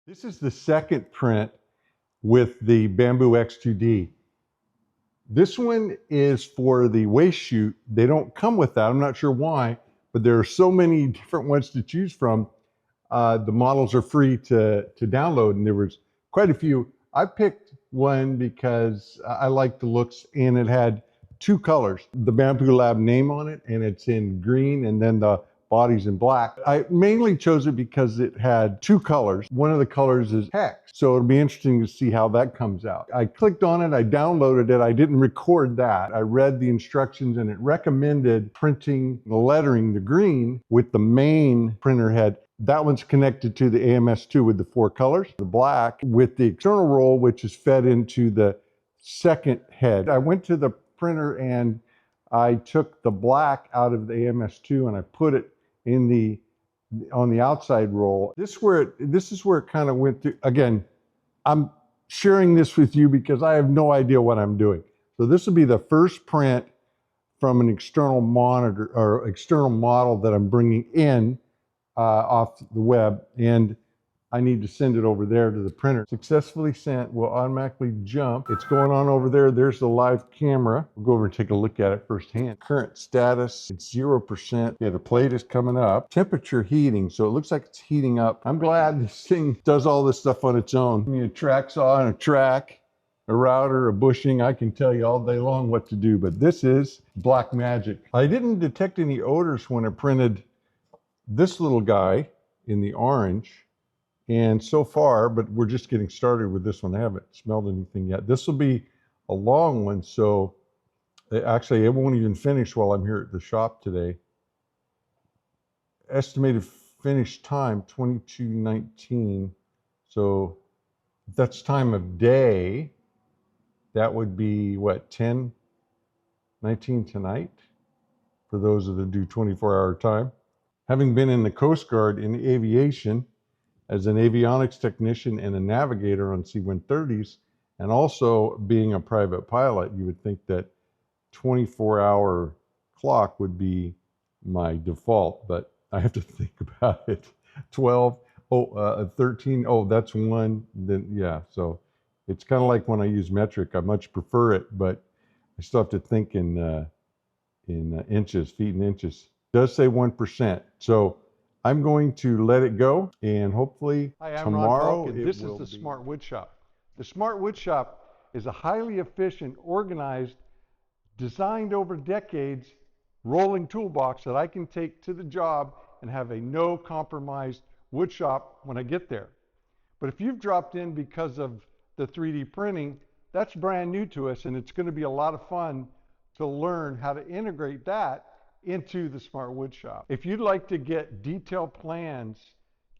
This is the second print with the Bambu X2D. This one is for the waste chute. They don't come with that. I'm not sure why, but there are so many different ones to choose from. The models are free to download, and there was quite a few. I picked one because I liked the looks, and it had two colors, the Bambu Lab name on it, and it's in green, and then the body's in black. I mainly chose it because it had two colors. One of the colors is hex, so it'll be interesting to see how that comes out. I clicked on it, I downloaded it, I didn't record that. I read the instructions, and it recommended printing the lettering, the green, with the main printer head. That one's connected to the AMS2 with the four colors, the black with the external roll, which is fed into the second head. I went to the printer and I took the black out of the AMS2 and I put it in on the outside roll. This is where it kind of went through. Again, I'm sharing this with you because I have no idea what I'm doing. So this will be the first print from an external monitor or external model that I'm bringing in off the web, and I need to send it over there to the printer. Successfully sent will automatically jump. It's going on over there. There's the live camera. We'll go over and take a look at it firsthand. Current status, it's 0%. Yeah, the plate is coming up. Temperature heating, so it looks like it's heating up. I'm glad this thing does all this stuff on its own. I mean, a track saw and a track, a router, a bushing. I can tell you all day long what to do, but this is black magic. I didn't detect any odors when I printed this little guy in the orange. And so far, but we're just getting started with this one. I haven't smelled anything yet. This will be a long one, so actually it won't even finish while I'm here at the shop today. Estimated finish time, 22:19. So if that's time of day, that would be what, 10:19 tonight? For those that do 24-hour time. Having been in the Coast Guard in aviation, as an avionics technician and a navigator on C-130s, and also being a private pilot, you would think that 24-hour clock would be my default, but I have to think about it. 12, 13, oh, that's one, then yeah, so it's kind of like when I use metric. I much prefer it, but I still have to think in inches, feet and inches. It does say 1%, so I'm going to let it go, and hopefully tomorrow it will be. This is the Smart Wood Shop. The Smart Wood Shop is a highly efficient, organized, designed over decades rolling toolbox that I can take to the job and have a no compromised wood shop when I get there. But if you've dropped in because of the 3D printing, that's brand new to us, and it's going to be a lot of fun to learn how to integrate that into the Smart Wood Shop. If you'd like to get detailed plans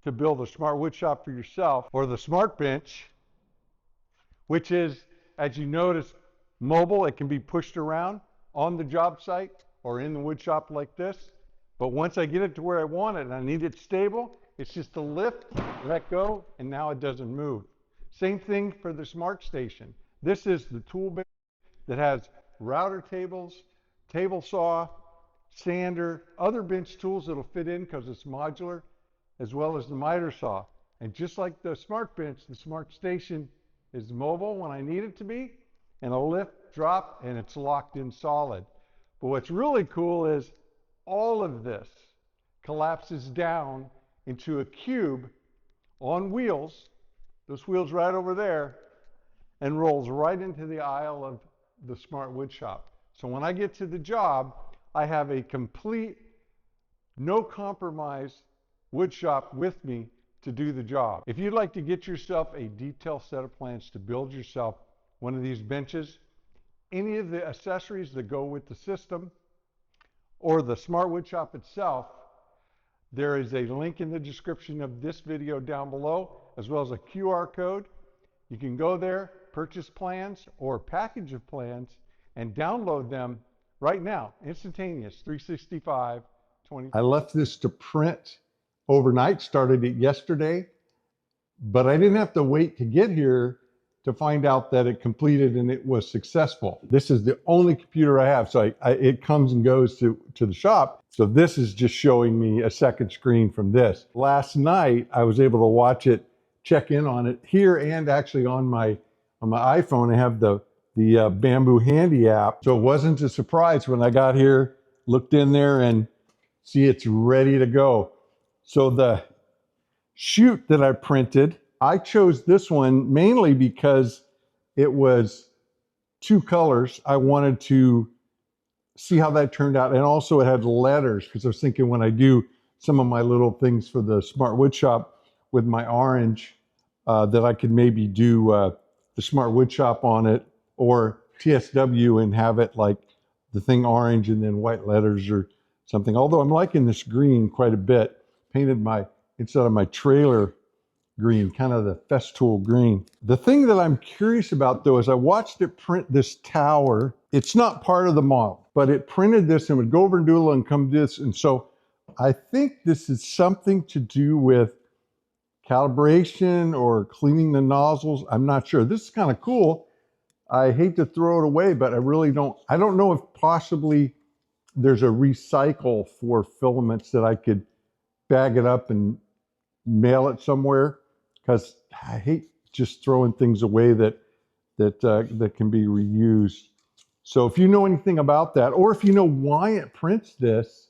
to build a Smart Wood Shop for yourself, or the Smart Bench, which is, as you notice, mobile. It can be pushed around on the job site or in the wood shop like this. But once I get it to where I want it and I need it stable, it's just a lift, let go, and now it doesn't move. Same thing for the Smart Station. This is the tool bench that has router tables, table saw, sander, other bench tools that'll fit in because it's modular, as well as the miter saw. And just like the Smart Bench, the Smart Station is mobile when I need it to be, and a lift, drop, and it's locked in solid. But what's really cool is all of this collapses down into a cube on wheels, those wheels right over there, and rolls right into the aisle of the Smart Wood Shop. So when I get to the job, I have a complete, no compromise wood shop with me to do the job. If you'd like to get yourself a detailed set of plans to build yourself one of these benches, any of the accessories that go with the system, or the Smart Wood Shop itself, there is a link in the description of this video down below, as well as a QR code. You can go there, purchase plans or package of plans, and download them right now, instantaneous, 365, 20. I left this to print overnight, started it yesterday, but I didn't have to wait to get here to find out that it completed and it was successful. This is the only computer I have, so it comes and goes to the shop. So this is just showing me a second screen from this. Last night, I was able to watch it check in on it here, and actually on my iPhone I have the Bambu Handy app. So it wasn't a surprise when I got here, looked in there, and see it's ready to go. So the chute that I printed, I chose this one mainly because it was 2 colors. I wanted to see how that turned out, and also it had letters, because I was thinking when I do some of my little things for the Smart Woodshop with my orange, that I could maybe do the Smart Woodshop on it, or TSW, and have it like the thing orange and then white letters or something. Although I'm liking this green quite a bit. Painted my inside of my trailer green, kind of the festool green. The thing that I'm curious about though is I watched it print this tower. It's not part of the model, but it printed this and would go over and doodle and come this. And so I think this is something to do with calibration or cleaning the nozzles. I'm not sure. This is kind of cool. I hate to throw it away, but I don't know if possibly there's a recycle for filaments that I could bag it up and mail it somewhere, because I hate just throwing things away that can be reused. So if you know anything about that, or if you know why it prints this,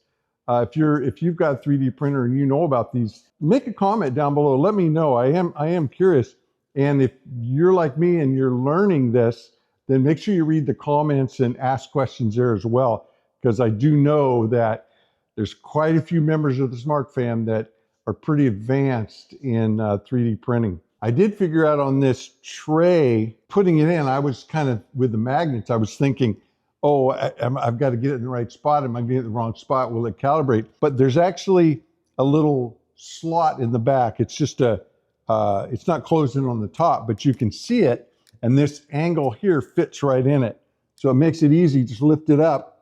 if you've got a 3D printer and you know about these, make a comment down below. Let me know. I am curious. And if you're like me and you're learning this, then make sure you read the comments and ask questions there as well, because I do know that there's quite a few members of the Smart Fam that are pretty advanced in 3D printing. I did figure out on this tray, putting it in, I was kind of, with the magnets, I was thinking, oh, I've got to get it in the right spot. Am I getting it in the wrong spot? Will it calibrate? But there's actually a little slot in the back. It's just it's not closed in on the top, but you can see it. And this angle here fits right in it. So it makes it easy. Just lift it up,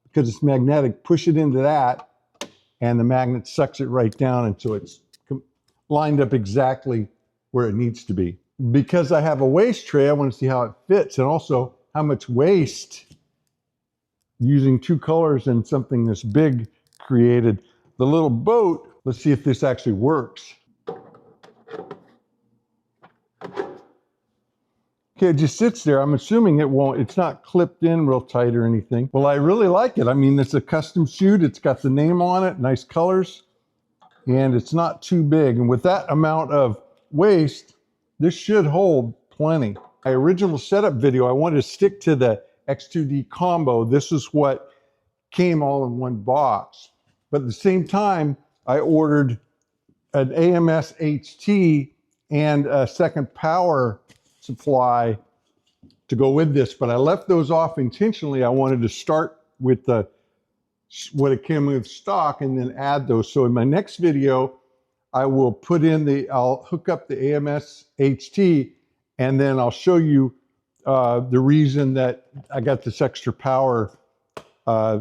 because it's magnetic, push it into that, and the magnet sucks it right down. And so it's lined up exactly where it needs to be. Because I have a waste tray, I want to see how it fits, and also how much waste using 2 colors and something this big created. The little boat, let's see if this actually works. Okay, it just sits there. I'm assuming it won't, it's not clipped in real tight or anything. Well, I really like it. I mean, it's a custom chute. It's got the name on it, nice colors, and it's not too big. And with that amount of waste, this should hold plenty. My original setup video, I wanted to stick to the X2D combo. This is what came all in one box. But at the same time, I ordered an AMS HT and a second power supply to go with this, but I left those off intentionally. I wanted to start with what it came with stock and then add those. So in my next video, I will I'll hook up the AMS HT, and then I'll show you the reason that I got this extra power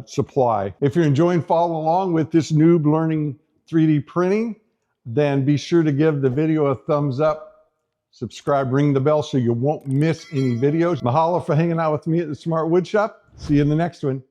supply. If you're enjoying following along with this noob learning 3D printing, then be sure to give the video a thumbs up, subscribe, ring the bell so you won't miss any videos. Mahalo for hanging out with me at the Smart Woodshop. See you in the next one.